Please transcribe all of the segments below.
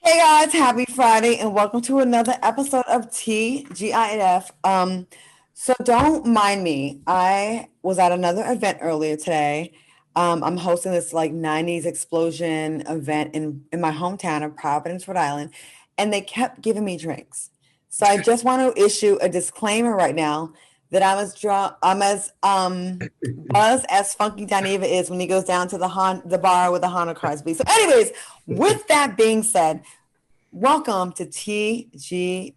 Hey guys, happy Friday and welcome to another episode of TGIF. So don't mind me. I was at another event earlier today. I'm hosting this like 90s explosion event in my hometown of Providence, Rhode Island, and they kept giving me drinks. So I just want to issue a disclaimer right now that I'm as buzzed as Funky Dineva is when he goes down to the bar with the Honda cars. So anyways, with that being said, welcome to TGIF.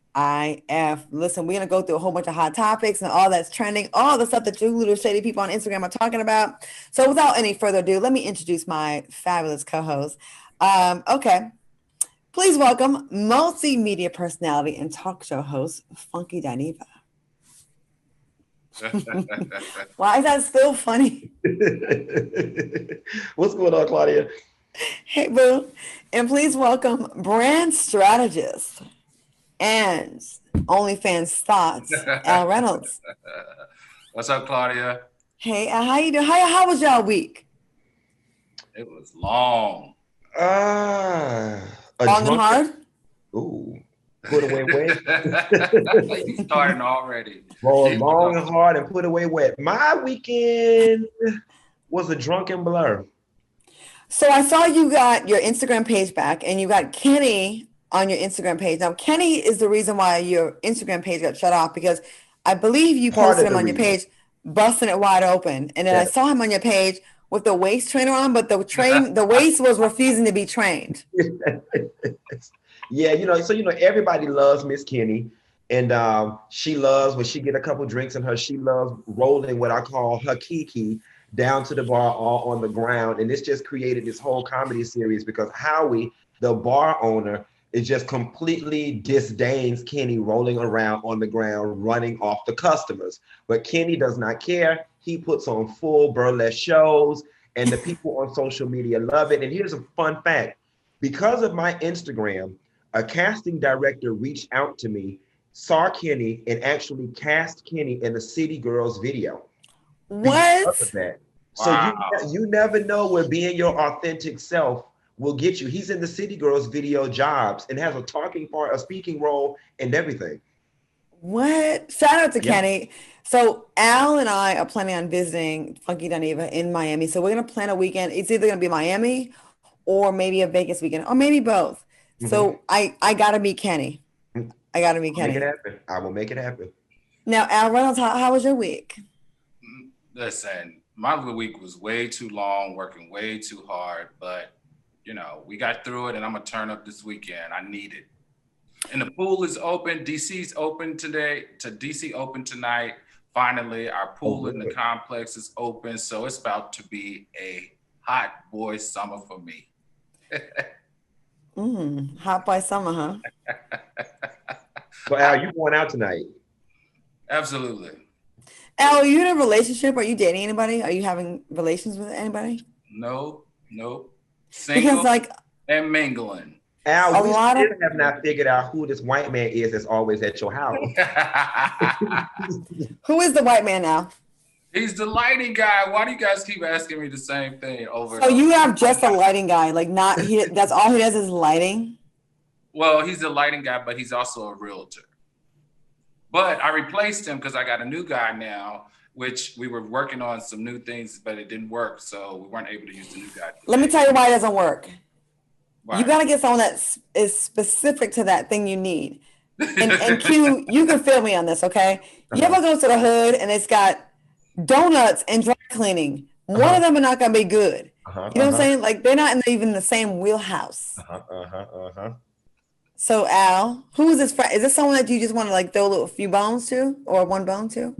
Listen, we're going to go through a whole bunch of hot topics and all that's trending, all the stuff that you little shady people on Instagram are talking about. So without any further ado, let me introduce my fabulous co-host. Okay. Please welcome multimedia personality and talk show host, Funky Dineva. Why is that still funny? What's going on, Claudia? Hey, boo. And please welcome brand strategist and OnlyFans thoughts, Al Reynolds. What's up, Claudia? Hey, how you doing? How was y'all week? It was long. Long and hard? Ooh, put away wet. You starting already. Long and hard and put away wet. My weekend was a drunken blur. So I saw you got your Instagram page back and you got Kenny on your Instagram page. Now, Kenny is the reason why your Instagram page got shut off because I believe you posted him on your page, busting it wide open. And then I saw him on your page with the waist trainer on, but the waist was refusing to be trained. Yeah, everybody loves Miss Kenny. And she loves when she get a couple drinks in her, she loves rolling what I call her kiki down to the bar all on the ground. And this just created this whole comedy series because Howie, the bar owner, is just completely disdains Kenny rolling around on the ground, running off the customers. But Kenny does not care. He puts on full burlesque shows and the people on social media love it. And here's a fun fact. Because of my Instagram, a casting director reached out to me, saw Kenny, and actually cast Kenny in the City Girls video. What? That. Wow. So you never know where being your authentic self will get you. He's in the City Girls video jobs and has a talking part, a speaking role, and everything. What? Shout out to Kenny. So Al and I are planning on visiting Funky Dineva in Miami. So we're gonna plan a weekend. It's either gonna be Miami or maybe a Vegas weekend, or maybe both. Mm-hmm. So I gotta meet Kenny. I gotta meet Kenny. Make it happen. I will make it happen. Now, Al Reynolds, how was your week? Listen, my week was way too long, working way too hard, but we got through it and I'm gonna turn up this weekend. I need it. And the pool is open. DC's open today. DC open tonight. Finally, our pool in the complex is open. So it's about to be a hot boy summer for me. Hot boy summer, huh? So Al, you going out tonight? Absolutely. Al, are you in a relationship? Are you dating anybody? Are you having relations with anybody? No. Single and mingling. Al, we still have not figured out who this white man is that's always at your house. Who is the white man now? He's the lighting guy. Why do you guys keep asking me the same thing over and over? So you have just a lighting guy, that's all he does is lighting? Well, he's the lighting guy, but he's also a realtor. But I replaced him because I got a new guy now, which we were working on some new things, but it didn't work. So we weren't able to use the new guy. Let me tell you why it doesn't work. Why? You got to get someone that is specific to that thing you need. And Q, you can feel me on this, okay? You ever go to the hood and it's got donuts and dry cleaning? One of them are not going to be good. You know what I'm saying? Like they're not even the same wheelhouse. So Al, who is this friend? Is this someone that you just want to like throw a few bones to or one bone to?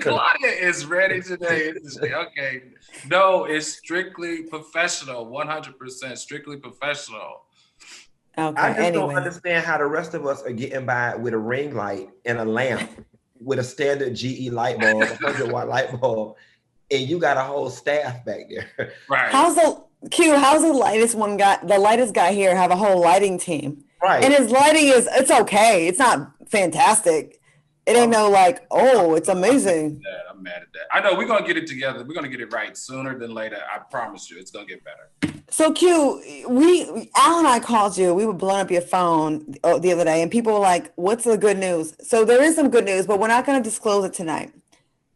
Claudia is ready today. Okay. No, it's strictly professional, 100% strictly professional. Okay. I just don't understand how the rest of us are getting by with a ring light and a lamp with a standard GE light bulb, 100-watt light bulb, and you got a whole staff back there. Right. How's the lightest guy here have a whole lighting team? Right. And his lighting it's okay. It's not fantastic. It ain't it's amazing. I'm mad at that. I know we're going to get it together. We're going to get it right sooner than later. I promise you it's going to get better. So Q, Al and I called you. We were blowing up your phone the other day, and people were like, "What's the good news?" So there is some good news, but we're not going to disclose it tonight.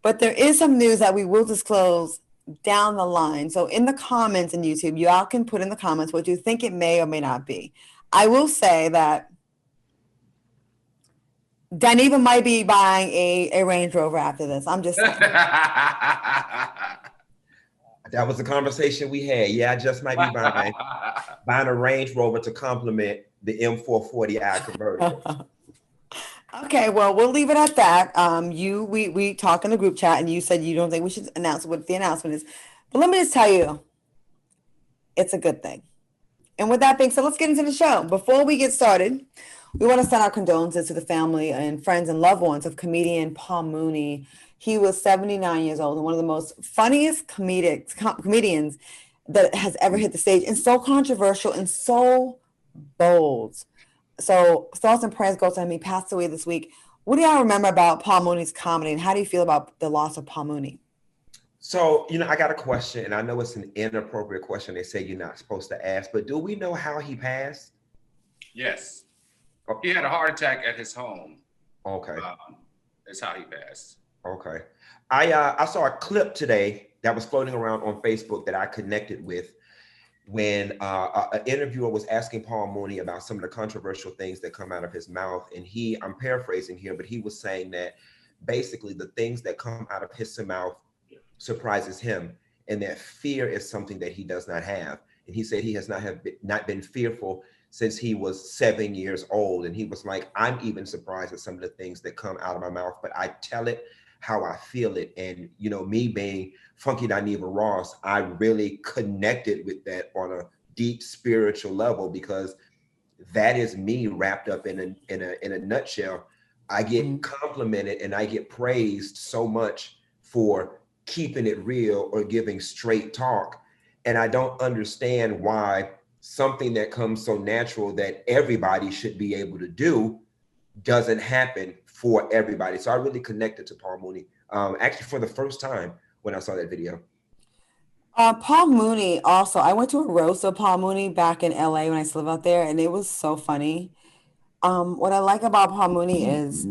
But there is some news that we will disclose down the line. So in the comments in YouTube, you all can put in the comments what you think it may or may not be. I will say that Daniva might be buying a Range Rover after this. I'm just saying. That was the conversation we had. Yeah, I just might be buying a Range Rover to complement the M440i convertible. Okay, well, we'll leave it at that. We talked in the group chat, and you said you don't think we should announce what the announcement is. But let me just tell you, it's a good thing. And with that being said, let's get into the show. Before we get started, we want to send our condolences to the family and friends and loved ones of comedian Paul Mooney. He was 79 years old and one of the most funniest comedians that has ever hit the stage, and so controversial and so bold. So thoughts and prayers go to him. He passed away this week. What do y'all remember about Paul Mooney's comedy, and how do you feel about the loss of Paul Mooney? So, I got a question, and I know it's an inappropriate question. They say you're not supposed to ask, but do we know how he passed? Yes. He had a heart attack at his home. Okay. That's how he passed. Okay. I saw a clip today that was floating around on Facebook that I connected with when an interviewer was asking Paul Mooney about some of the controversial things that come out of his mouth. And I'm paraphrasing here, but he was saying that basically the things that come out of his mouth surprises him, and that fear is something that he does not have. And he said he has not been fearful since he was 7 years old. And he was like, I'm even surprised at some of the things that come out of my mouth, but I tell it how I feel it. And, me being Funky Dineva Ross, I really connected with that on a deep spiritual level, because that is me wrapped up in a nutshell. I get complimented and I get praised so much for keeping it real or giving straight talk. And I don't understand why something that comes so natural that everybody should be able to do doesn't happen for everybody. So I really connected to Paul Mooney, actually for the first time when I saw that video. Paul Mooney also, I went to a roast of Paul Mooney back in LA when I used to live out there, and it was so funny. What I like about Paul Mooney is,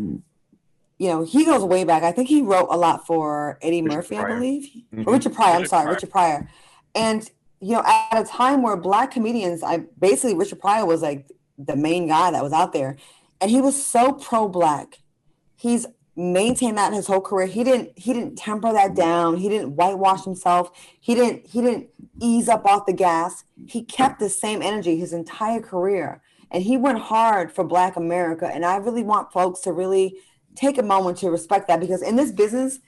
he goes way back. I think he wrote a lot for Eddie Murphy, I believe. Or Richard Pryor, Richard Pryor. And, at a time where Black comedians, Richard Pryor was like the main guy that was out there. And he was so pro-Black. He's maintained that his whole career. He didn't temper that down. He didn't whitewash himself. He didn't ease up off the gas. He kept the same energy his entire career. And he went hard for Black America. And I really want folks to really take a moment to respect that, because in this business,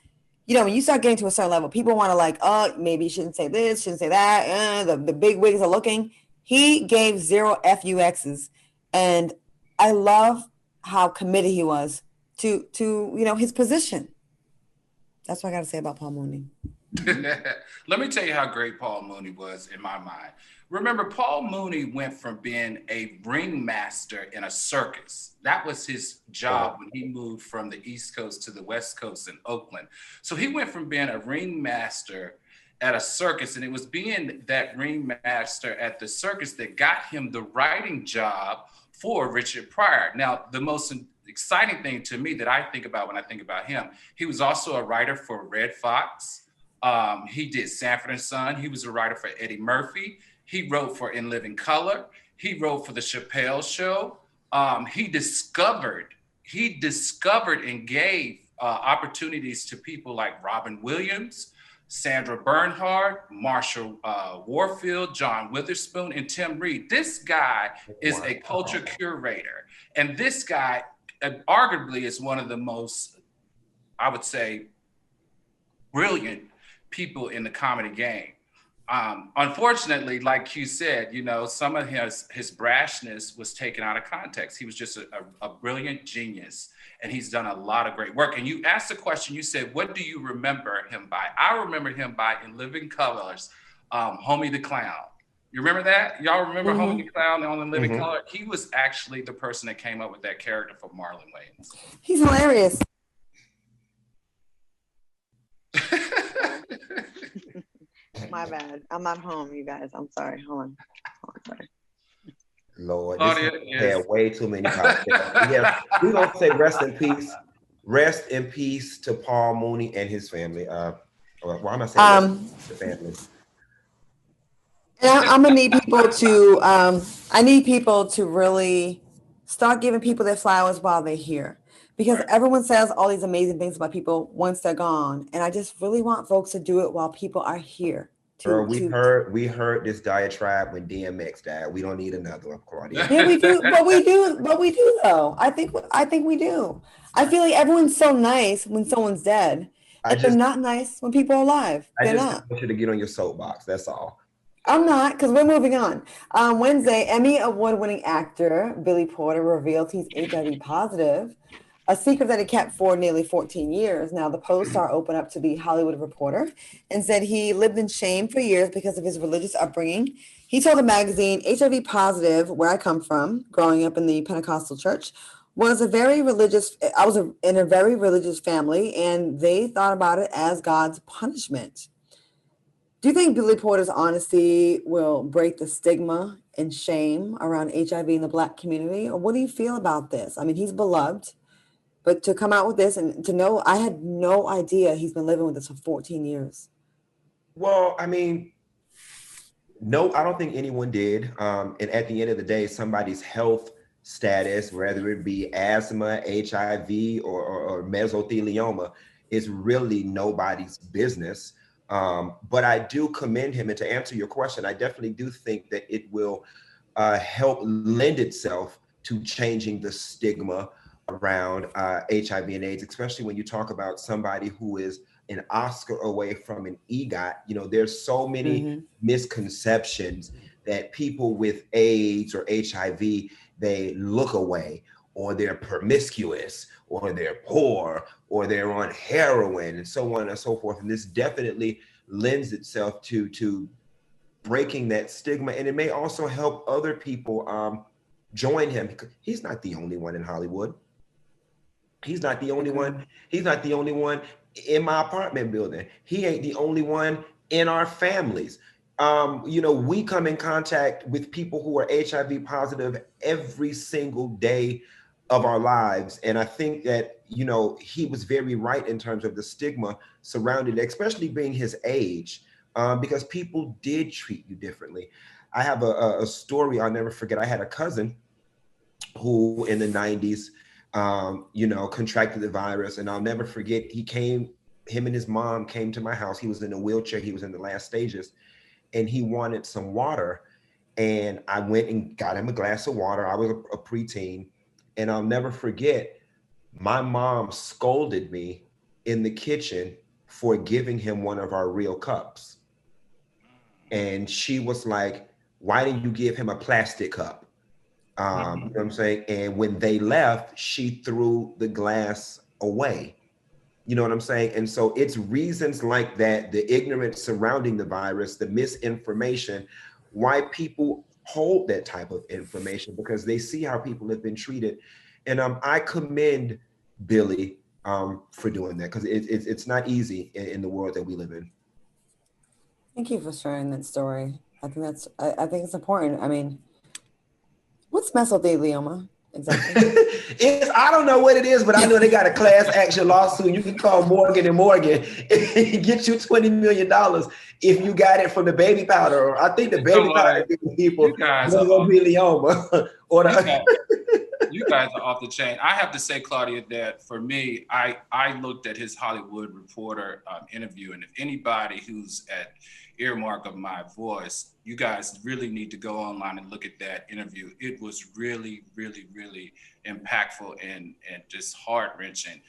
when you start getting to a certain level, people want to maybe you shouldn't say this, shouldn't say that. The big wigs are looking. He gave 0 FUXs. And I love how committed he was to his position. That's what I got to say about Paul Mooney. Let me tell you how great Paul Mooney was in my mind. Remember, Paul Mooney went from being a ringmaster in a circus. That was his job when he moved from the East Coast to the West Coast in Oakland. So he went from being a ringmaster at a circus, and it was being that ringmaster at the circus that got him the writing job for Richard Pryor. Now, the most exciting thing to me that I think about when I think about him, he was also a writer for Red Fox. He did Sanford and Son. He was a writer for Eddie Murphy. He wrote for In Living Color. He wrote for The Chappelle Show. He discovered and gave opportunities to people like Robin Williams, Sandra Bernhard, Marshall Warfield, John Witherspoon, and Tim Reed. This guy is a culture curator. And this guy arguably is one of the most, I would say, brilliant people in the comedy game. Unfortunately, like you said, some of his brashness was taken out of context. He was just a brilliant genius, and he's done a lot of great work. And you asked the question, you said, what do you remember him by? I remember him by In Living Colors, Homie the Clown. You remember that? Y'all remember Homie the Clown on In Living Color? He was actually the person that came up with that character for Marlon Wayans. He's hilarious. My bad. I'm not home, you guys. I'm sorry. Hold on. Sorry. Lord, Claudia this is. had way too many podcasts. Yeah, we're gonna say rest in peace. Rest in peace to Paul Mooney and his family. Why am I saying rest in peace to the family? And I'm gonna need people to I need people to really start giving people their flowers while they're here. Because Right. everyone says all these amazing things about people once they're gone. And I just really want folks to do it while people are here. Girl, we heard this diatribe when DMX died. We don't need another one, Claudia. Yeah, we do, but we do though. I think we do. I feel like everyone's so nice when someone's dead, I and they're just not nice when people are alive. I They're just don't not. want you to get on your soapbox. That's all. I'm not, because we're moving on. Wednesday, Emmy award-winning actor Billy Porter revealed he's HIV positive, a secret that he kept for nearly 14 years. Now, the Post star opened up to the Hollywood Reporter and said he lived in shame for years because of his religious upbringing. He told the magazine, HIV positive, where I come from, growing up in the Pentecostal church, was a very religious, I was in a very religious family, and they thought about it as God's punishment. Do you think Billy Porter's honesty will break the stigma and shame around HIV in the Black community? Or what do you feel about this? I mean, he's beloved, but to come out with this and to know, I had no idea he's been living with this for 14 years. Well, I mean, no, I don't think anyone did. And at the end of the day, somebody's health status, whether it be asthma, HIV, or mesothelioma, is really nobody's business. But I do commend him. And to answer your question, I definitely do think that it will help lend itself to changing the stigma around HIV and AIDS, especially when you talk about somebody who is an Oscar away from an EGOT. You know, there's so many misconceptions that people with AIDS or HIV, they look away, or they're promiscuous, or they're poor, or they're on heroin, and so on and so forth. And this definitely lends itself to breaking that stigma. And it may also help other people join him, because he's not the only one in Hollywood. He's not the only one. He's not the only one in my apartment building. He ain't the only one in our families. You know, we come in contact with people who are HIV positive every single day of our lives. And I think that, you know, he was very right in terms of the stigma surrounding it, especially being his age, because people did treat you differently. I have a story I'll never forget. I had a cousin who in the 90s, you know, contracted the virus. And I'll never forget, him and his mom came to my house. He was in a wheelchair. He was in the last stages, and he wanted some water. And I went and got him a glass of water. I was a preteen. And I'll never forget, my mom scolded me in the kitchen for giving him one of our real cups. And she was like, why didn't you give him a plastic cup? You know what I'm saying? And when they left, she threw the glass away. You know what I'm saying? And so it's reasons like that, the ignorance surrounding the virus, the misinformation, why people hold that type of information, because they see how people have been treated. And I commend Billy for doing that, because it's not easy in the world that we live in. Thank you for sharing that story. I think it's important. I mean, what's mesothelioma exactly? I don't know what it is, but I know they got a class action lawsuit. You can call Morgan and Morgan and get you $20 million if you got it from the baby powder. Or I think the baby powder giving people mesothelioma. You guys are off the chain. I have to say, Claudia, that for me, I looked at his Hollywood Reporter interview, and if anybody who's at earmark of my voice, you guys really need to go online and look at that interview. It was really, really, really impactful and just heart-wrenching.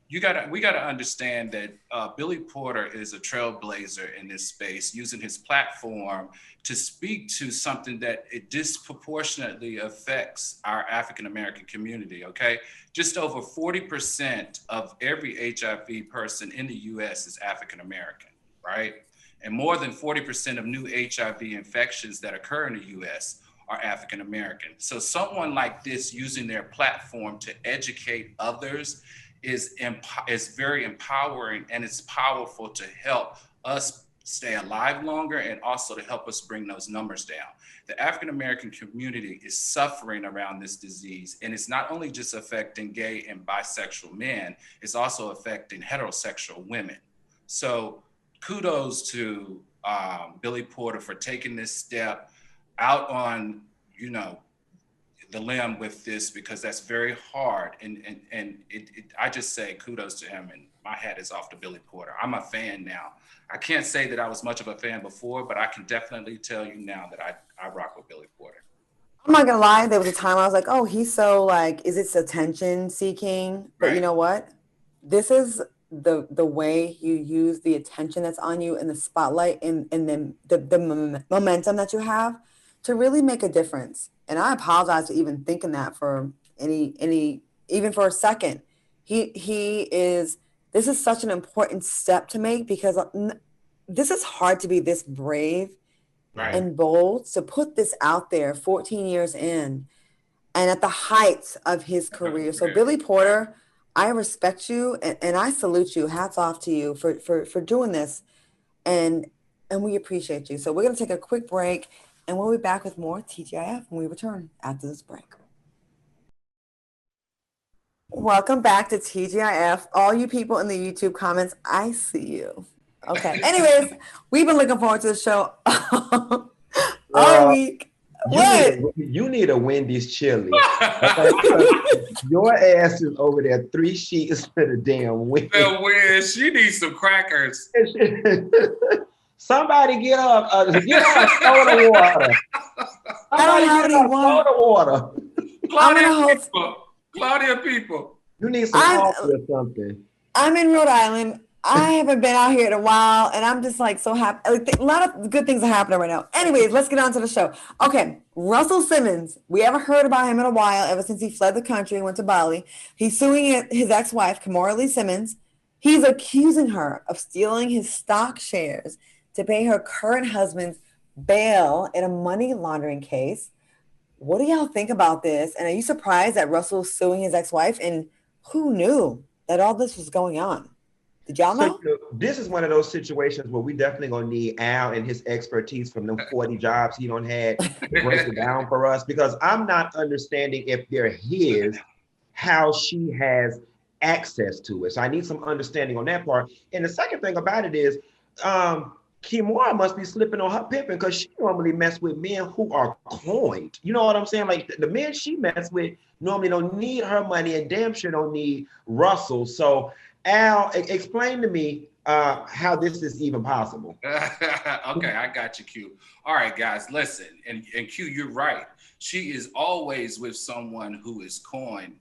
We gotta understand that Billy Porter is a trailblazer in this space, using his platform to speak to something that it disproportionately affects our African-American community, okay? Just over 40% of every HIV person in the US is African-American, right? And more than 40% of new HIV infections that occur in the US are African-American. So someone like this using their platform to educate others is very empowering, and it's powerful to help us stay alive longer and also to help us bring those numbers down. The African American community is suffering around this disease, and it's not only just affecting gay and bisexual men, it's also affecting heterosexual women. So kudos to Billy Porter for taking this step out on, the limb with this, because that's very hard. And I just say kudos to him, and my hat is off to Billy Porter. I'm a fan now. I can't say that I was much of a fan before, but I can definitely tell you now that I rock with Billy Porter. I'm not gonna lie, there was a time I was like, oh, he's so like, is it attention seeking? But you know what? This is the way you use the attention that's on you and the spotlight and then the momentum that you have to really make a difference. And I apologize for even thinking that for any even for a second. This is such an important step to make, because this is hard to be this brave and bold to put this out there 14 years in and at the height of his career. So Billy Porter, I respect you and I salute you. Hats off to you for doing this. And we appreciate you. So we're going to take a quick break, and we'll be back with more TGIF when we return after this break. Welcome back to TGIF. All you people in the YouTube comments, I see you. Okay. Anyways, we've been looking forward to the show all week. You need a Wendy's chili. Your ass is over there 3 sheets for the damn Wendy's. She needs some crackers. Somebody get up. Get up soda water. I don't have any soda water. Claudia people. You need some coffee or something. I'm in Rhode Island. I haven't been out here in a while, and I'm just like so happy. Like, a lot of good things are happening right now. Anyways, let's get on to the show. Okay, Russell Simmons. We haven't heard about him in a while, ever since he fled the country and went to Bali. He's suing his ex-wife, Kimora Lee Simmons. He's accusing her of stealing his stock shares to pay her current husband's bail in a money laundering case. What do y'all think about this? And are you surprised that Russell's suing his ex-wife? And who knew that all this was going on? Did y'all know? So, this is one of those situations where we definitely gonna need Al and his expertise from them 40 jobs he done had to break it down for us, because I'm not understanding if they're his, how she has access to it. So I need some understanding on that part. And the second thing about it is, Kimora must be slipping on her pimping, because she normally mess with men who are coined. You know what I'm saying? Like the men she mess with normally don't need her money, and damn sure don't need Russell. So Al, explain to me how this is even possible. Okay, I got you, Q. All right, guys, listen. And Q, you're right. She is always with someone who is coined.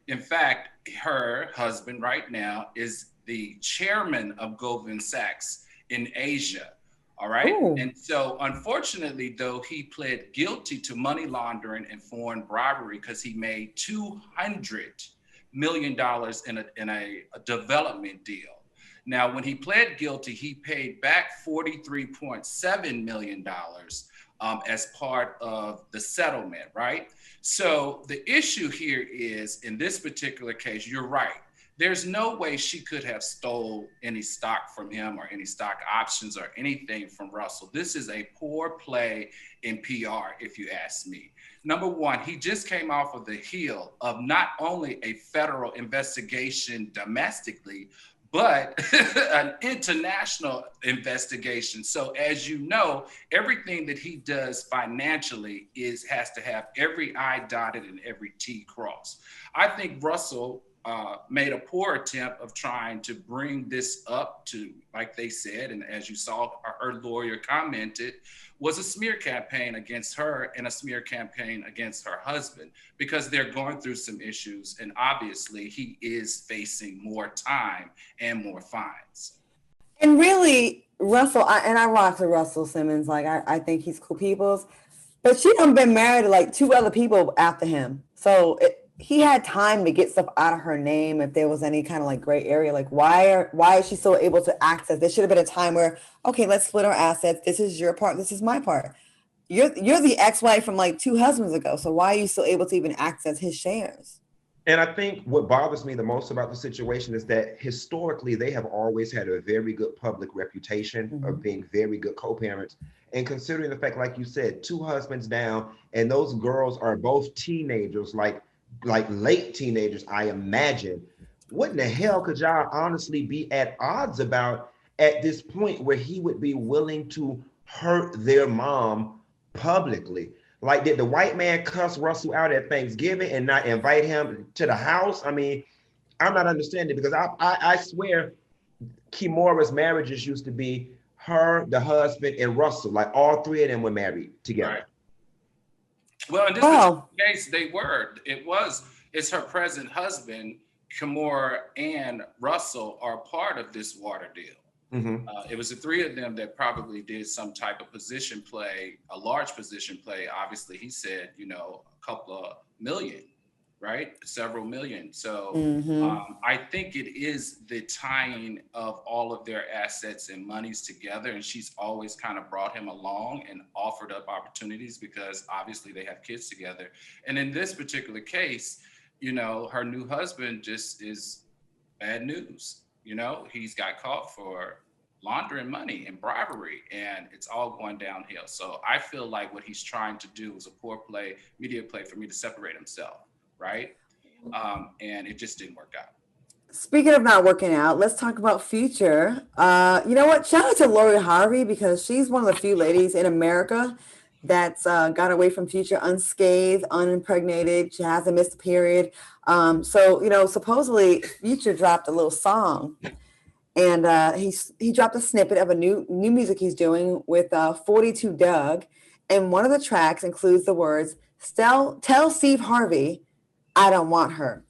In fact, her husband right now is the chairman of Goldman Sachs in Asia. All right. Ooh. And so unfortunately, though, he pled guilty to money laundering and foreign bribery because he made $200 million in a development deal. Now, when he pled guilty, he paid back $43.7 million as part of the settlement, right? So the issue here is, in this particular case, you're right. There's no way she could have stole any stock from him or any stock options or anything from Russell. This is a poor play in PR, if you ask me. Number one, he just came off of the heel of not only a federal investigation domestically, but an international investigation. So as you know, everything that he does financially has to have every I dotted and every T crossed. I think Russell made a poor attempt of trying to bring this up to, like they said, and as you saw, her lawyer commented, was a smear campaign against her and a smear campaign against her husband, because they're going through some issues, and obviously he is facing more time and more fines. And really, Russell, I rock with Russell Simmons. Like, I think he's cool people's, but she done been married to like 2 other people after him. So he had time to get stuff out of her name if there was any kind of like gray area. Like, why is she still able to access? There should have been a time where, okay, let's split our assets. This is your part. This is my part. You're the ex-wife from like 2 husbands ago. So why are you still able to even access his shares? And I think what bothers me the most about the situation is that historically they have always had a very good public reputation of being very good co-parents. And considering the fact, like you said, two husbands down, and those girls are both teenagers, like late teenagers, I imagine. What in the hell could y'all honestly be at odds about at this point where he would be willing to hurt their mom publicly? Like, did the white man cuss Russell out at Thanksgiving and not invite him to the house? I mean, I'm not understanding because I swear Kimura's marriages used to be her, the husband, and Russell. Like all three of them were married together. Right. Well, in this particular case, they were. It's her present husband, Kimura, and Russell are part of this water deal. It was the three of them that probably did some type of position play, a large position play. Obviously, he said, a couple of million, right? Several million. So I think it is the tying of all of their assets and monies together. And she's always kind of brought him along and offered up opportunities because obviously they have kids together. And in this particular case, her new husband just is bad news. He's got caught for laundering money and bribery, and it's all going downhill. So I feel like what he's trying to do is a poor media play for me to separate himself, right? And it just didn't work out. Speaking of not working out, let's talk about Future. You know what? Shout out to Laurie Harvey because she's one of the few ladies in America that's got away from Future unscathed, unimpregnated. She hasn't missed a period. So supposedly Future dropped a little song, and he dropped a snippet of a new music he's doing with 42 Doug, and one of the tracks includes the words "Tell Steve Harvey I don't want her."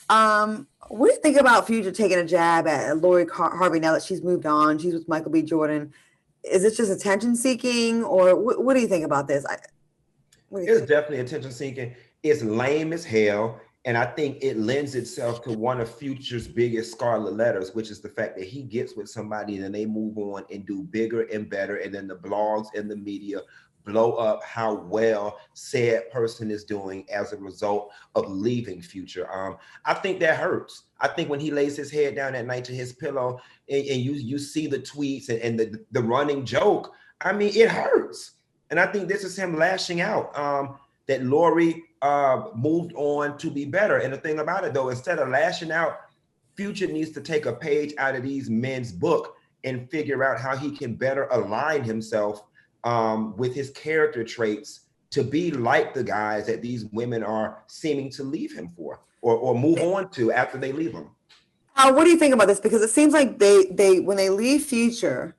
What do you think about Future taking a jab at Laurie Harvey now that she's moved on? She's with Michael B. Jordan. Is it just attention seeking, or what do you think about this? It's definitely attention seeking. It's lame as hell. And I think it lends itself to one of Future's biggest scarlet letters, which is the fact that he gets with somebody and then they move on and do bigger and better. And then the blogs and the media blow up how well said person is doing as a result of leaving Future. I think that hurts. I think when he lays his head down at night to his pillow and you see the tweets and the running joke, I mean, it hurts. And I think this is him lashing out that Laurie moved on to be better. And the thing about it, though, instead of lashing out, Future needs to take a page out of these men's book and figure out how he can better align himself with his character traits to be like the guys that these women are seeming to leave him for or move on to after they leave him. What do you think about this? Because it seems like they when they leave Future,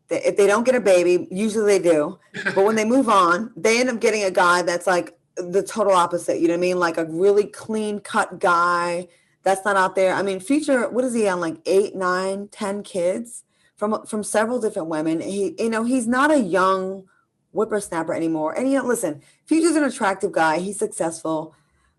if they don't get a baby, usually they do, but when they move on, they end up getting a guy that's like the total opposite. You know what I mean? Like a really clean cut guy that's not out there. I mean, Future, what is he on? Like 8, 9, 10 kids from several different women. He's not a young whippersnapper anymore. And listen, Future's an attractive guy. He's successful.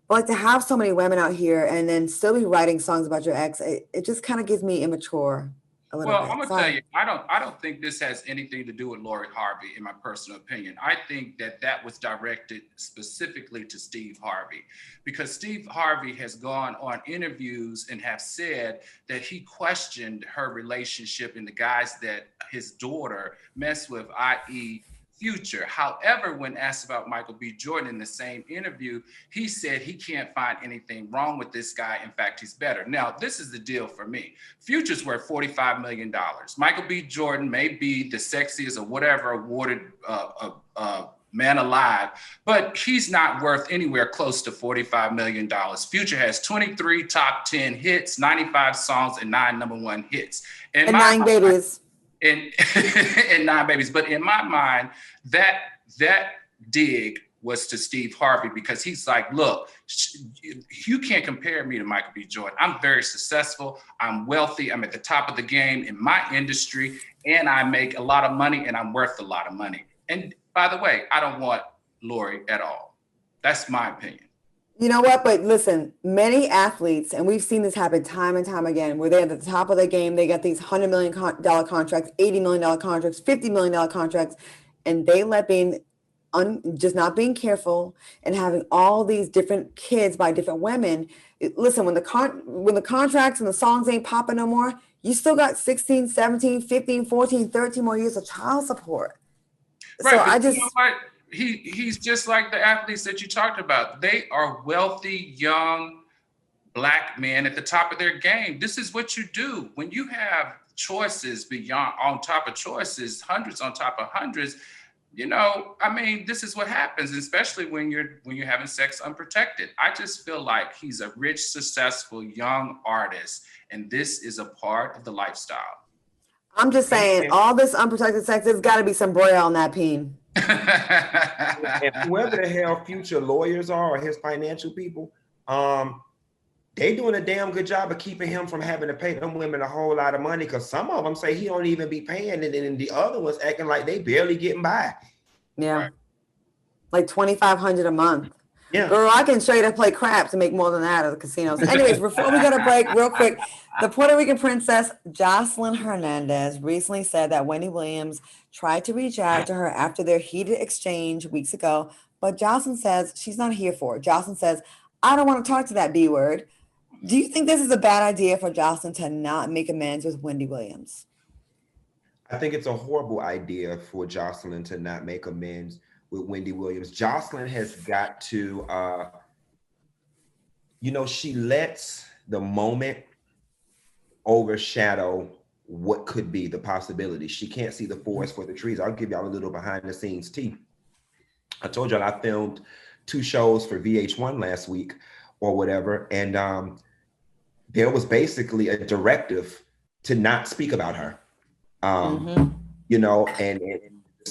But like to have so many women out here and then still be writing songs about your ex, it just kind of gives me immature. Well, I'm gonna tell you, I don't think this has anything to do with Laurie Harvey, in my personal opinion. I think that was directed specifically to Steve Harvey, because Steve Harvey has gone on interviews and have said that he questioned her relationship and the guys that his daughter messed with, i.e. Future. However, when asked about Michael B. Jordan in the same interview, he said he can't find anything wrong with this guy. In fact, he's better. Now, this is the deal for me. Future's worth $45 million. Michael B. Jordan may be the sexiest or whatever awarded man alive, but he's not worth anywhere close to $45 million. Future has 23 top 10 hits, 95 songs, and 9 #1 hits. And 9 babies. And 9 babies. But in my mind, that dig was to Steve Harvey, because he's like, look, you can't compare me to Michael B. Jordan. I'm very successful. I'm wealthy. I'm at the top of the game in my industry, and I make a lot of money, and I'm worth a lot of money. And by the way, I don't want Laurie at all. That's my opinion. You know what? But listen, many athletes, and we've seen this happen time and time again, where they're at the top of their game, they got these $100 million contracts, $80 million contracts, $50 million contracts, and they let being just not being careful and having all these different kids by different women. Listen, when the contracts and the songs ain't popping no more, you still got 16, 17, 15, 14, 13 more years of child support. Right, So but I you know just, what? He's just like the athletes that you talked about. They are wealthy, young Black men at the top of their game. This is what you do when you have choices beyond, on top of choices, hundreds on top of hundreds. You know, I mean, this is what happens, especially when you're having sex unprotected. I just feel like he's a rich, successful young artist, and this is a part of the lifestyle. I'm just saying, all this unprotected sex, there's got to be some braille on that peen. And whoever the hell future lawyers are or his financial people, they doing a damn good job of keeping him from having to pay them women a whole lot of money, because some of them say he don't even be paying it, and the other ones acting like they barely getting by. Yeah. Right. Like $2,500 a month. Yeah. Girl, I can show you to play crap to make more than that at the casinos. Anyways, before we go to break, real quick, the Puerto Rican princess Jocelyn Hernandez recently said that Wendy Williams tried to reach out to her after their heated exchange weeks ago, but Jocelyn says she's not here for it. Jocelyn says, I don't want to talk to that B word. Do you think this is a bad idea for Jocelyn to not make amends with Wendy Williams? I think it's a horrible idea for Jocelyn to not make amends with Wendy Williams. Jocelyn has got to, she lets the moment overshadow what could be the possibility. She can't see the forest for the trees. I'll give y'all a little behind the scenes tea. I told y'all I filmed 2 shows for VH1 last week or whatever, and there was basically a directive to not speak about her. And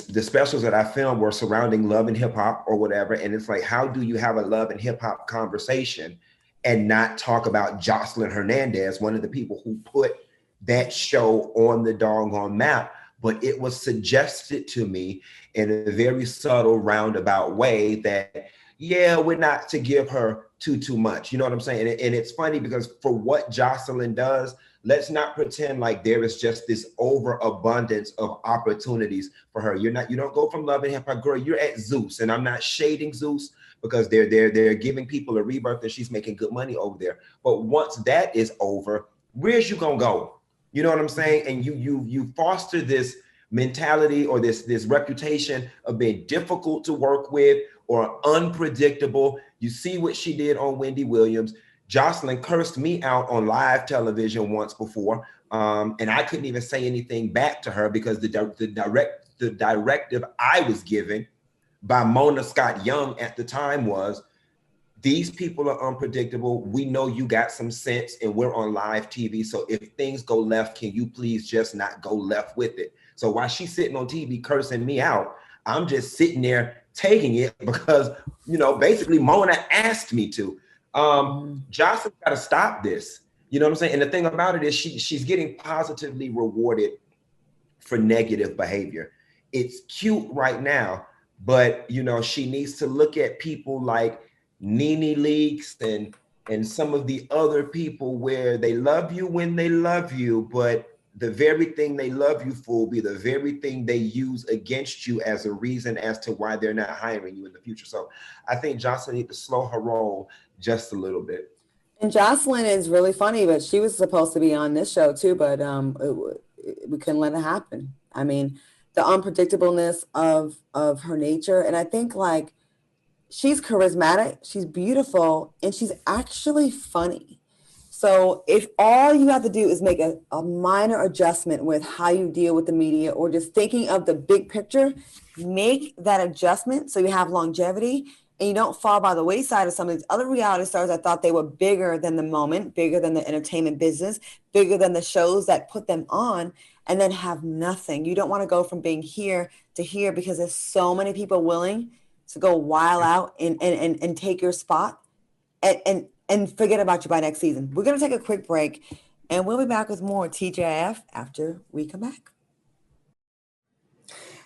the specials that I filmed were surrounding love and hip hop or whatever. And it's like, how do you have a love and hip hop conversation and not talk about Jocelyn Hernandez, one of the people who put that show on the doggone map? But it was suggested to me in a very subtle, roundabout way that, yeah, we're not to give her too much. You know what I'm saying? And it's funny because for what Jocelyn does, let's not pretend like there is just this overabundance of opportunities for her. You don't go from Love and Hip Hop, girl. You're at Zeus, and I'm not shading Zeus because they're giving people a rebirth and she's making good money over there. But once that is over, where's you gonna go? You know what I'm saying? And you foster this mentality or this reputation of being difficult to work with or unpredictable. You see what she did on Wendy Williams. Jocelyn cursed me out on live television once before, and I couldn't even say anything back to her because the directive I was given by Mona Scott Young at the time was, these people are unpredictable. We know you got some sense and we're on live TV. So if things go left, can you please just not go left with it? So while she's sitting on TV cursing me out, I'm just sitting there taking it because, basically Mona asked me to. Jocelyn's got to stop this. You know what I'm saying? And the thing about it is she's getting positively rewarded for negative behavior. It's cute right now, but she needs to look at people like Nene Leakes and some of the other people where they love you when they love you, but the very thing they love you for will be the very thing they use against you as a reason as to why they're not hiring you in the future. So I think Jocelyn needs to slow her roll just a little bit. And Jocelyn is really funny, but she was supposed to be on this show too, but we couldn't let it happen. I mean, the unpredictableness of her nature. And I think like she's charismatic, she's beautiful, and she's actually funny. So if all you have to do is make a minor adjustment with how you deal with the media or just thinking of the big picture, make that adjustment so you have longevity and you don't fall by the wayside of some of these other reality stars that thought they were bigger than the moment, bigger than the entertainment business, bigger than the shows that put them on, and then have nothing. You don't want to go from being here to here because there's so many people willing to go wild out and take your spot and forget about you by next season. We're going to take a quick break, and we'll be back with more TGIF after we come back.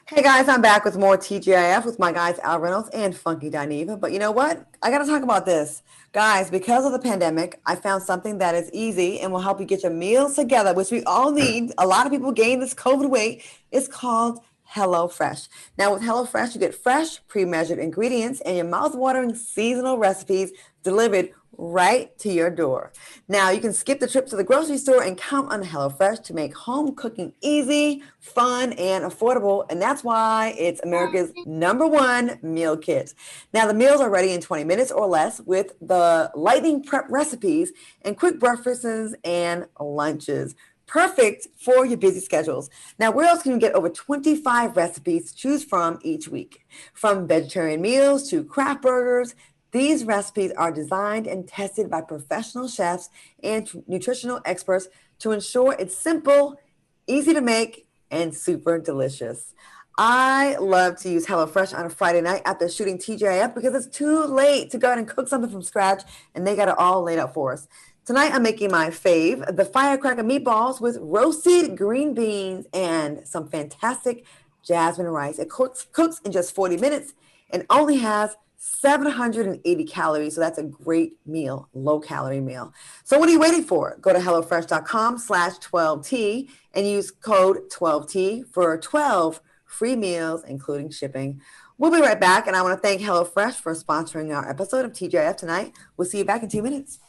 Hey guys, I'm back with more TGIF with my guys Al Reynolds and Funky Dineva. But you know what? I got to talk about this. Guys, because of the pandemic, I found something that is easy and will help you get your meals together, which we all need. A lot of people gain this COVID weight. It's called HelloFresh. Now with HelloFresh, you get fresh, pre-measured ingredients and your mouth-watering seasonal recipes delivered right to your door. Now you can skip the trip to the grocery store and count on HelloFresh to make home cooking easy, fun, and affordable. And that's why it's America's #1 meal kit. Now the meals are ready in 20 minutes or less with the lightning prep recipes and quick breakfasts and lunches. Perfect for your busy schedules. Now, where else can you get over 25 recipes to choose from each week? From vegetarian meals to craft burgers, these recipes are designed and tested by professional chefs and nutritional experts to ensure it's simple, easy to make, and super delicious. I love to use HelloFresh on a Friday night after shooting TGIF because it's too late to go out and cook something from scratch, and they got it all laid out for us. Tonight, I'm making my fave, the firecracker meatballs with roasted green beans and some fantastic jasmine rice. It cooks in just 40 minutes and only has 780 calories. So that's a great meal, low calorie meal. So what are you waiting for? Go to HelloFresh.com/12T and use code 12T for 12 free meals, including shipping. We'll be right back. And I want to thank HelloFresh for sponsoring our episode of TJF tonight. We'll see you back in 2 minutes.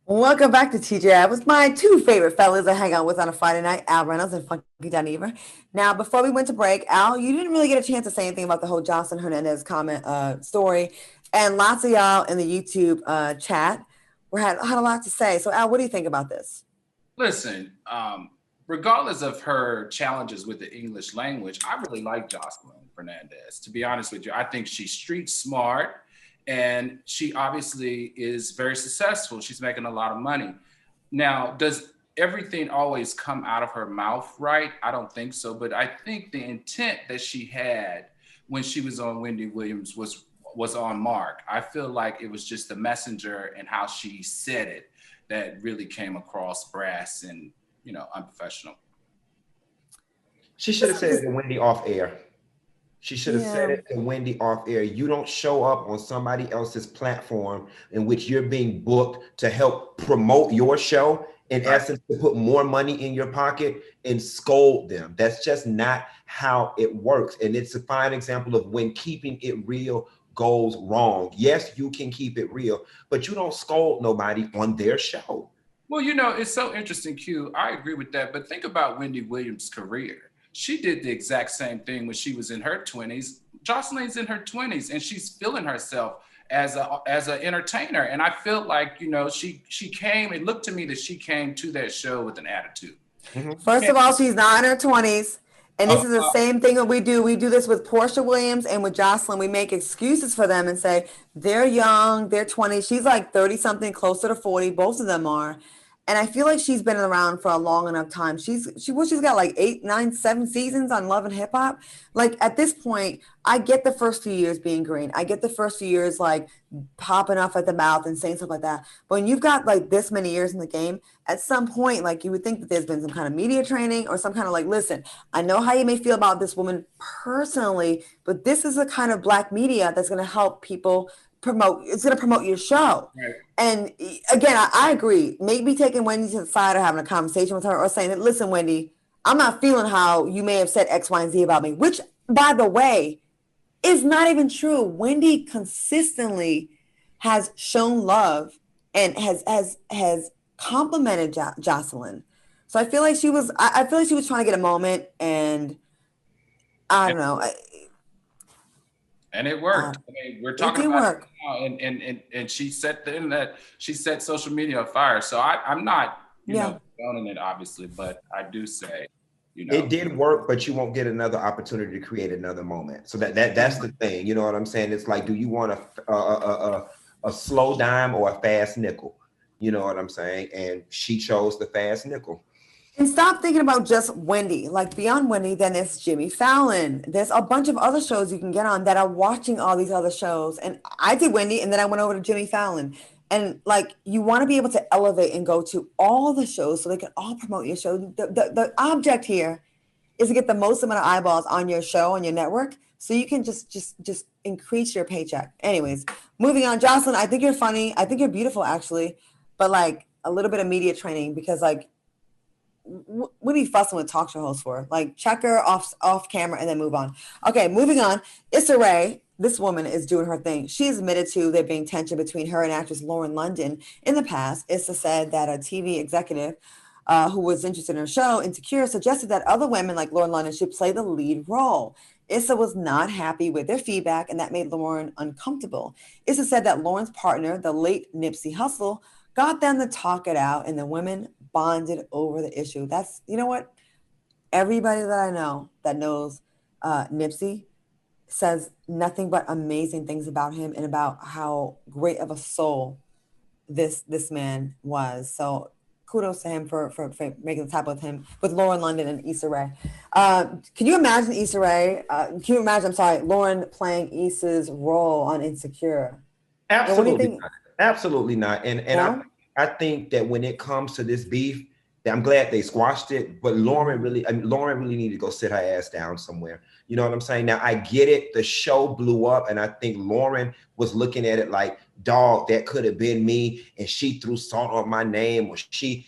Welcome back to TJF with my two favorite fellas I hang out with on a Friday night, Al Reynolds and Funky Donever. Now, before we went to break, Al, you didn't really get a chance to say anything about the whole Jocelyn Hernandez comment story, and lots of y'all in the YouTube chat had a lot to say. So, Al, what do you think about this? Listen, regardless of her challenges with the English language, I really like Jocelyn Hernandez. To be honest with you, I think she's street smart. And she obviously is very successful. She's making a lot of money. Now, does everything always come out of her mouth right? I don't think so. But I think the intent that she had when she was on Wendy Williams was on mark. I feel like it was just the messenger and how she said it that really came across brass and, unprofessional. She should have said it to Wendy off air. She should have said it to Wendy off air. You don't show up on somebody else's platform in which you're being booked to help promote your show, in essence, to put more money in your pocket and scold them. That's just not how it works. And it's a fine example of when keeping it real goes wrong. Yes, you can keep it real, but you don't scold nobody on their show. Well, it's so interesting, Q. I agree with that. But think about Wendy Williams' career. She did the exact same thing when she was in her 20s. Jocelyn's in her 20s, and she's feeling herself as an entertainer. And I feel like, she came, it looked to me that she came to that show with an attitude. Mm-hmm. First of all, she's not in her 20s. And this is the same thing that we do. We do this with Portia Williams and with Jocelyn. We make excuses for them and say, they're young, they're 20. She's like 30-something, closer to 40. Both of them are. And I feel like she's been around for a long enough time. She's got like 8, 9, 7 seasons on Love and Hip Hop. Like at this point, I get the first few years being green. I get the first few years like popping off at the mouth and saying stuff like that. But when you've got like this many years in the game, at some point, like you would think that there's been some kind of media training or some kind of like, listen, I know how you may feel about this woman personally, but this is the kind of Black media that's going to help people it's going to promote your show. Right. And again, I agree. Maybe taking Wendy to the side or having a conversation with her or saying, listen, Wendy, I'm not feeling how you may have said X, Y, and Z about me, which, by the way, is not even true. Wendy consistently has shown love and has complimented Jocelyn. So I feel like she was trying to get a moment, and I don't know. And it worked. We're talking about it now, and she set the internet, she set social media on fire. So I'm not, condoning it, obviously, but I do say, it did work, but you won't get another opportunity to create another moment. So that's the thing. You know what I'm saying? It's like, do you want a slow dime or a fast nickel? You know what I'm saying? And she chose the fast nickel. And stop thinking about just Wendy. Like beyond Wendy, then it's Jimmy Fallon. There's a bunch of other shows you can get on that are watching all these other shows. And I did Wendy, and then I went over to Jimmy Fallon. And like, you want to be able to elevate and go to all the shows so they can all promote your show. The object here is to get the most amount of eyeballs on your show, on your network, so you can just increase your paycheck. Anyways, moving on. Jocelyn, I think you're funny. I think you're beautiful, actually. But like a little bit of media training, because like, what are you fussing with talk show hosts for? Like, check her off camera and then move on. Okay, moving on. Issa Rae, this woman is doing her thing. She admitted to there being tension between her and actress Lauren London in the past. Issa said that a TV executive who was interested in her show, Insecure, suggested that other women like Lauren London should play the lead role. Issa was not happy with their feedback, and that made Lauren uncomfortable. Issa said that Lauren's partner, the late Nipsey Hussle, got them to talk it out, and the women bonded over the issue. That's, you know what? Everybody that I know that knows Nipsey says nothing but amazing things about him and about how great of a soul this man was. So kudos to him for making the type with him, with Lauren London and Issa Rae. Can you imagine Issa Rae? Can you imagine, I'm sorry, Lauren playing Issa's role on Insecure? Absolutely not. Absolutely not. And No? I think that when it comes to this beef, I'm glad they squashed it, but Lauren really needed to go sit her ass down somewhere. You know what I'm saying? Now I get it. The show blew up, and I think Lauren was looking at it like, dog, that could have been me, and she threw salt on my name, or she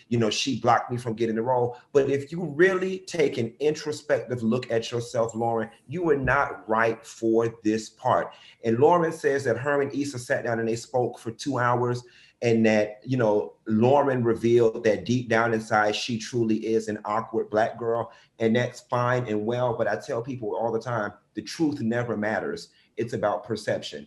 blocked me from getting the role. But if you really take an introspective look at yourself, Lauren, you were not right for this part. And Lauren says that her and Issa sat down and they spoke for 2 hours. And that, Lauren revealed that deep down inside, she truly is an awkward Black girl. And that's fine and well. But I tell people all the time, the truth never matters. It's about perception.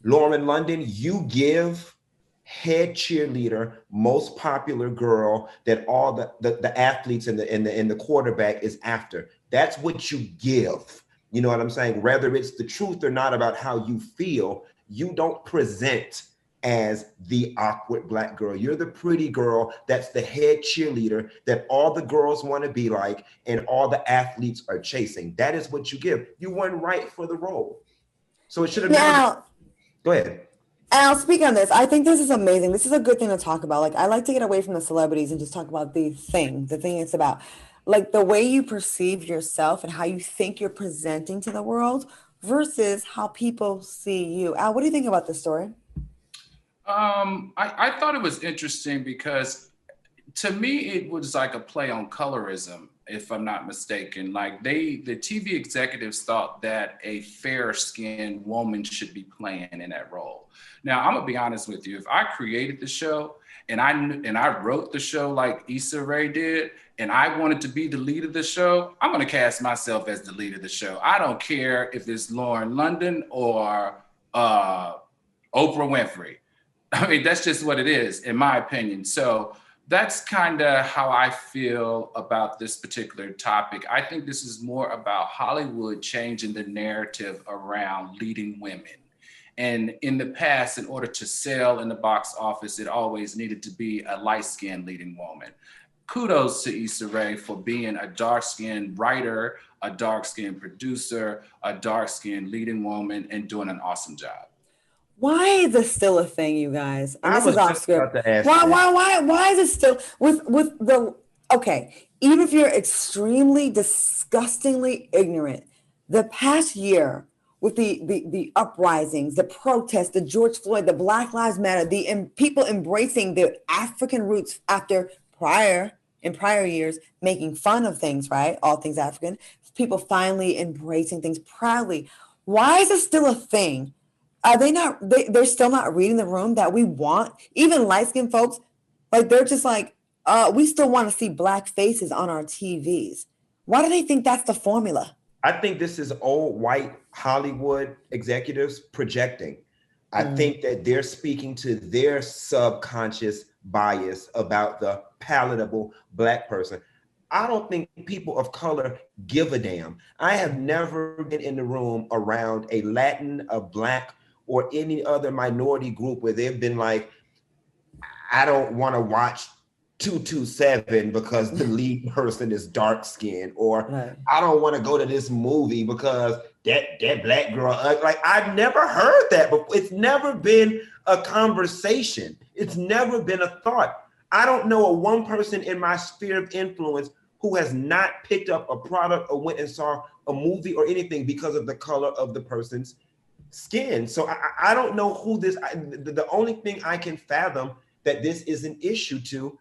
Lauren London, you give head cheerleader, most popular girl that all the athletes and the quarterback is after. That's what you give. You know what I'm saying? Whether it's the truth or not about how you feel, you don't present as the awkward Black girl. You're the pretty girl that's the head cheerleader that all the girls want to be like and all the athletes are chasing. That is what you give. You weren't right for the role. So it should have never been. Go ahead. And I'll speak on this. I think this is amazing. This is a good thing to talk about. Like, I like to get away from the celebrities and just talk about the thing it's about. Like, the way you perceive yourself and how you think you're presenting to the world versus how people see you. Al, what do you think about this story? I thought it was interesting because to me, it was like a play on colorism, if I'm not mistaken. Like the TV executives thought that a fair-skinned woman should be playing in that role. Now, I'm gonna be honest with you. If I created the show and I wrote the show like Issa Rae did, and I wanted to be the lead of the show, I'm gonna cast myself as the lead of the show. I don't care if it's Lauren London or Oprah Winfrey. I mean, that's just what it is, in my opinion. So that's kind of how I feel about this particular topic. I think this is more about Hollywood changing the narrative around leading women. And in the past, in order to sell in the box office, it always needed to be a light-skinned leading woman. Kudos to Issa Rae for being a dark-skinned writer, a dark-skinned producer, a dark-skinned leading woman, and doing an awesome job. Why is this still a thing, you guys? And this was is off just script. about to ask Why is it still with the okay? Even if you're extremely disgustingly ignorant, the past year with the uprisings, the protests, the George Floyd, the Black Lives Matter, people embracing the African roots after in prior years making fun of things, right? All things African. People finally embracing things proudly. Why is it still a thing? Are they not? They're still not reading the room that we want. Even light-skinned folks, like they're just like, we still want to see Black faces on our TVs. Why do they think that's the formula? I think this is old white Hollywood executives projecting. I think that they're speaking to their subconscious bias about the palatable Black person. I don't think people of color give a damn. I have never been in the room around a Latin, a Black, or any other minority group where they've been like, I don't want to watch 227 because the lead person is dark skinned, or right. I don't want to go to this movie because that Black girl. Like, I've never heard that before. It's never been a conversation. It's never been a thought. I don't know a one person in my sphere of influence who has not picked up a product or went and saw a movie or anything because of the color of the person's skin. So I don't know who this, the only thing I can fathom that this is an issue to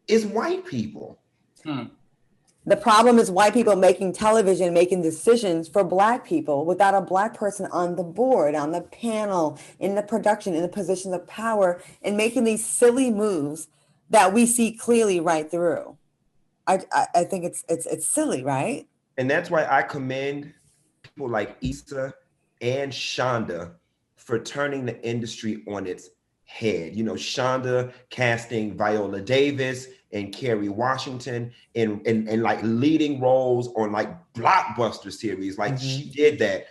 is white people. The problem is white people making television, making decisions for black people without a black person on the board, on the panel, in the production, in the positions of power, and making these silly moves that we see clearly right through. I think it's silly, right? And that's why I commend people like Issa and Shonda for turning the industry on its head. You know, Shonda casting Viola Davis and Kerry Washington in like leading roles on like blockbuster series. Like she did that.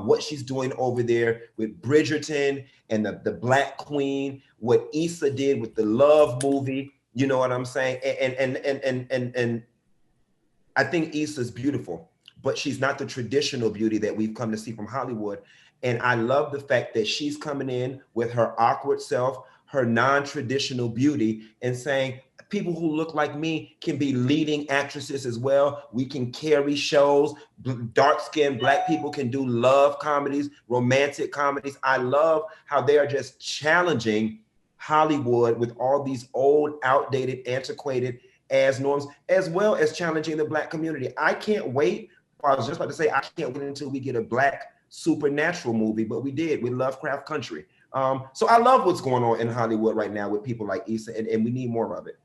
What she's doing over there with Bridgerton and the Black Queen, what Issa did with the Love movie, you know what I'm saying? And I think Issa's beautiful, but she's not the traditional beauty that we've come to see from Hollywood. And I love the fact that she's coming in with her awkward self, her non-traditional beauty, and saying, people who look like me can be leading actresses as well. We can carry shows. Dark-skinned Black people can do love comedies, romantic comedies. I love how they are just challenging Hollywood with all these old, outdated, antiquated as norms, as well as challenging the Black community. I can't wait. I was just about to say, I can't wait until we get a Black supernatural movie, but we did with Lovecraft Country. So I love what's going on in Hollywood right now with people like Issa, and we need more of it.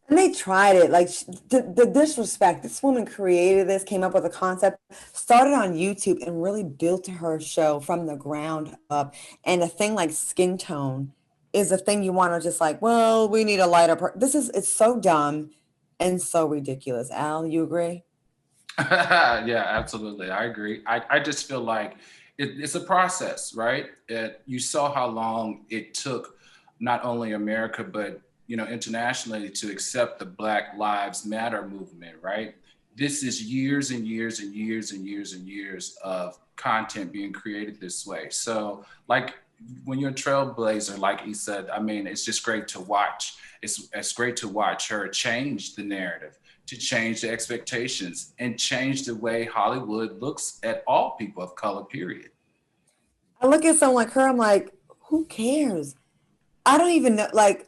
And they tried it, like the disrespect. This woman created this, came up with a concept, started on YouTube, and really built her show from the ground up. And a thing like skin tone is a thing you want to just like, well, we need a lighter. It's so dumb and so ridiculous. Al, you agree? Yeah, absolutely. I agree. I just feel like it's a process, right? You saw how long it took not only America, but internationally to accept the Black Lives Matter movement, right? This is years and years and years and years and years of content being created this way. So like when you're a trailblazer, like he said, I mean, it's just great to watch. It's great to watch her change the narrative, to change the expectations and change the way Hollywood looks at all people of color, period. I look at someone like her, I'm like, who cares? I don't even know, like,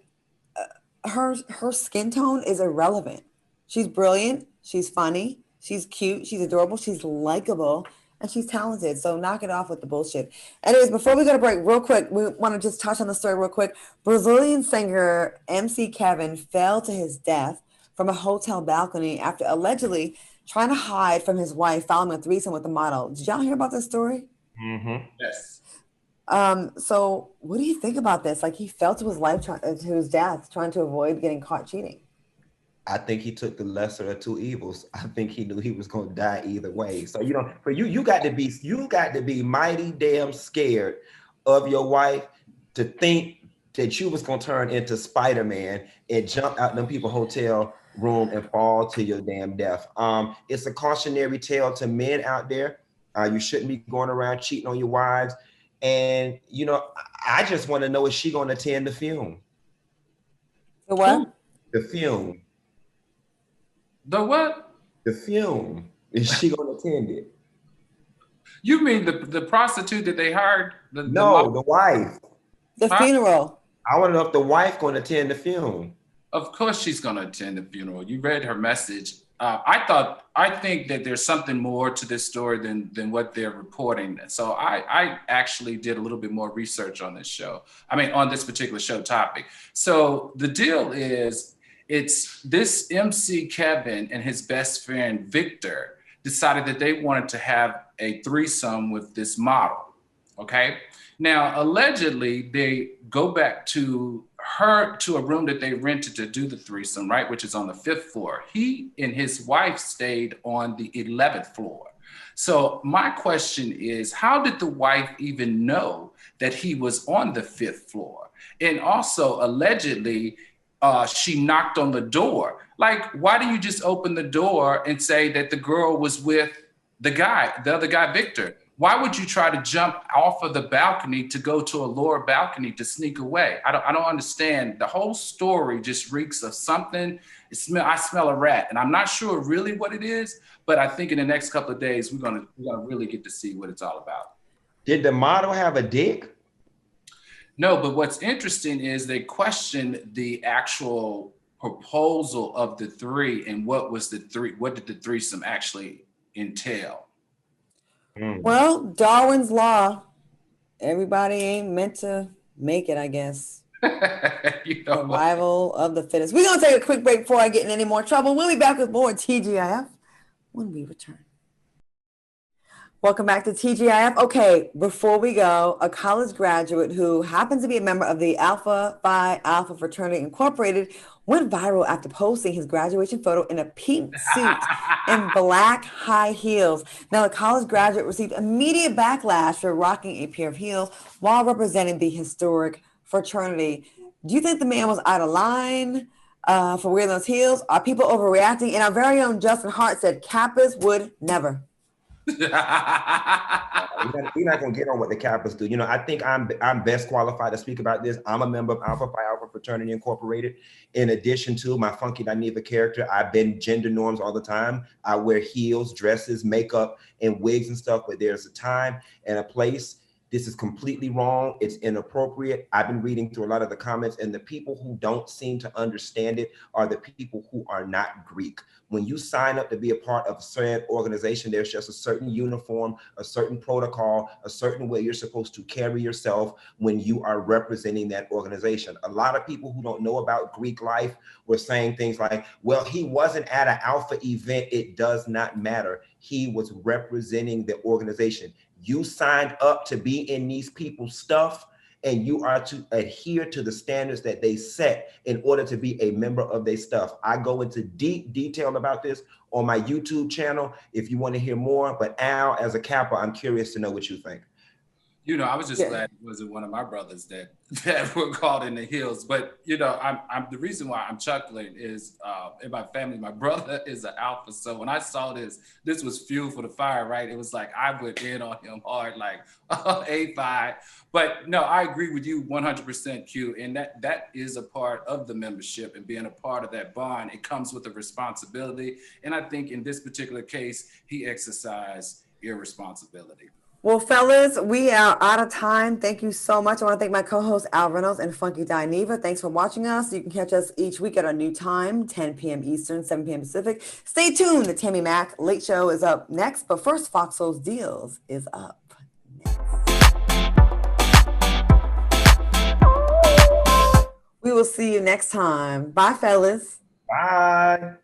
her skin tone is irrelevant. She's brilliant, she's funny, she's cute, she's adorable, she's likable, and she's talented. So knock it off with the bullshit. Anyways, before we go to break, real quick, we want to just touch on the story real quick. Brazilian singer MC Kevin fell to his death from a hotel balcony after allegedly trying to hide from his wife following a threesome with a model. Did y'all hear about this story? Mm-hmm. Yes. So what do you think about this? Like, he fell to his death trying to avoid getting caught cheating. I think he took the lesser of two evils. I think he knew he was going to die either way. So for you got to be mighty damn scared of your wife to think that you was going to turn into Spider-Man and jump out them people's hotel room and fall to your damn death. It's a cautionary tale to men out there. You shouldn't be going around cheating on your wives. And, I just want to know, is she going to attend the film? The what? The film. The what? The film. Is she going to attend it? You mean the prostitute that they hired? The wife. The funeral. I want to know if the wife going to attend the film. Of course she's going to attend the funeral. You read her message. I think that there's something more to this story than what they're reporting. So I actually did a little bit more research on this show. I mean, on this particular show topic. So the deal is, it's this MC Kevin and his best friend Victor decided that they wanted to have a threesome with this model. Okay. Now, allegedly, they go back to a room that they rented to do the threesome, right? Which is on the 5th floor. He and his wife stayed on the 11th floor. So my question is, how did the wife even know that he was on the 5th floor? And also, allegedly, she knocked on the door. Like, why do you just open the door and say that the girl was with the other guy, Victor? Why would you try to jump off of the balcony to go to a lower balcony to sneak away? I don't understand. The whole story just reeks of something. I smell a rat, and I'm not sure really what it is, but I think in the next couple of days, we're gonna really get to see what it's all about. Did the model have a dick? No, but what's interesting is they questioned the actual proposal of the three and what did the threesome actually entail? Well, Darwin's law. Everybody ain't meant to make it, I guess. Survival of the fittest. We're going to take a quick break before I get in any more trouble. We'll be back with more TGIF when we return. Welcome back to TGIF. Okay, before we go, a college graduate who happens to be a member of the Alpha Phi Alpha Fraternity Incorporated went viral after posting his graduation photo in a pink suit and black high heels. Now, the college graduate received immediate backlash for rocking a pair of heels while representing the historic fraternity. Do you think the man was out of line for wearing those heels? Are people overreacting? And our very own Justin Hart said Kappas would never. We're not gonna get on what the Kappas do. You know, I think I'm best qualified to speak about this. I'm a member of Alpha Phi Alpha Fraternity Incorporated. In addition to my funky Dineva character, I've been gender norms all the time. I wear heels, dresses, makeup, and wigs and stuff. But there's a time and a place. This is completely wrong. It's inappropriate. I've been reading through a lot of the comments, and the people who don't seem to understand it are the people who are not Greek. When you sign up to be a part of a certain organization, there's just a certain uniform, a certain protocol, a certain way you're supposed to carry yourself when you are representing that organization. A lot of people who don't know about Greek life were saying things like, well, he wasn't at an Alpha event. It does not matter. He was representing the organization. You signed up to be in these people's stuff, and you are to adhere to the standards that they set in order to be a member of their stuff. I go into deep detail about this on my YouTube channel if you want to hear more. But Al, as a Kappa, I'm curious to know what you think. You know, I was just glad it wasn't one of my brothers that were caught in the heels. But you know, I'm the reason why I'm chuckling is in my family, my brother is an Alpha. So when I saw this was fuel for the fire, right? It was like I went in on him hard, like A5. But no, I agree with you 100%, Q. And that is a part of the membership and being a part of that bond. It comes with a responsibility. And I think in this particular case, he exercised irresponsibility. Well, fellas, we are out of time. Thank you so much. I want to thank my co-hosts Al Reynolds and Funky Dineva. Thanks for watching us. You can catch us each week at our new time, 10 p.m. Eastern, 7 p.m. Pacific. Stay tuned. The Tammy Mack Late Show is up next, but first, Foxhole's Deals is up next. We will see you next time. Bye, fellas. Bye.